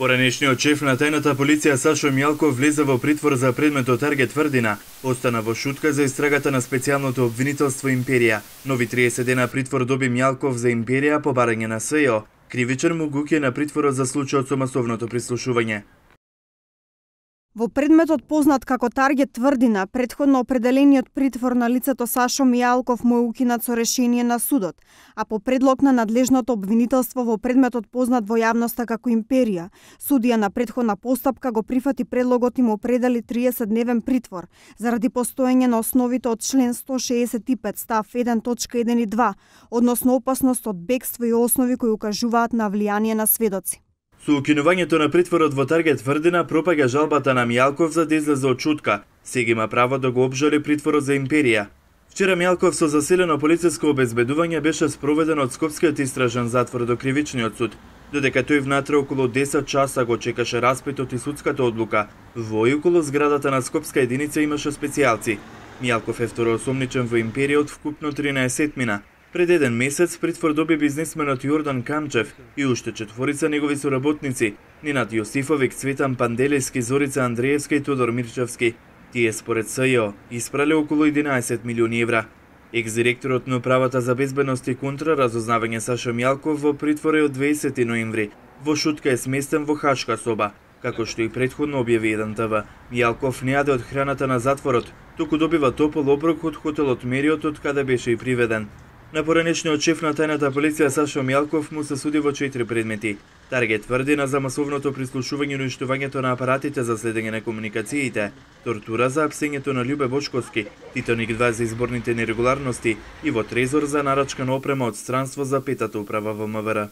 Поранешниот шеф на тајната полиција Сашо Мјалков влезе во притвор за предметот Таргет Тврдина, остана во шутка за истрагата на специјалното обвинителство Империја. Нови 30 дена притвор доби Мјалков за Империја по барање на СЈО. Кривичен му гуќе на притворот за случајот со масовното прислушување. Во предметот познат како Таргет Тврдина, претходно определениот притвор на лицето Сашо Мјалков му е укинат со решение на судот, а по предлог на надлежното обвинителство во предметот познат во јавноста како Империја, судија на претходна постапка го прифати предлогот и му определи 30-дневен притвор, заради постоење на основите од член 165 став 1 точка 1 и 2, односно опасност од бегство и основи кои укажуваат на влијание на сведоци. Со укинувањето на притворот во Таргет Тврдина пропаѓа жалбата на Мјалков за да излезе од шутка. Сега има право да го обжали притворот за Империја. Вчера Мјалков со засилено полициско обезбедување беше спроведен од Скопскиот истражен затвор до Кривичниот суд, додека тој внатре околу 10 часа го чекаше распитот и судската одлука. Во и околу зградата на Скопска единица имаше специјалци. Мјалков е второосомничен во Империја од вкупно 13 мина. Пред еден месец притвор доби бизнисменот Јордан Камчев и уште 4 негови соработници: Нинат Јосифовик, Цветан Панделевски, Зорица Андреевска и Тодор Мирчевски. Тие според СЈО испрале околу 11 милиони евра. Екс-директорот на управата за безбедност и контраразузнавање Сашо Мјалков во притвор е од 20 ноември. Во шутка е сместен во хашка соба. Како што и претходно објави 1 ТВ, Мјалков не јаде од храната на затворот, туку добива топол оброк од хотелот Мериот, од каде беше и приведен. На поранешниот шеф на тајната полиција Сашо Мјалков му се суди во 4 предмети: Таргет Тврдина за масовното прислушување и уништувањето на апаратите за следење на комуникациите, тортура за апсењето на Љубе Бошковски, Титаник 2 за изборните нерегуларности и во Трезор за нарачка на опрема од странство за 5-та управа во МВР.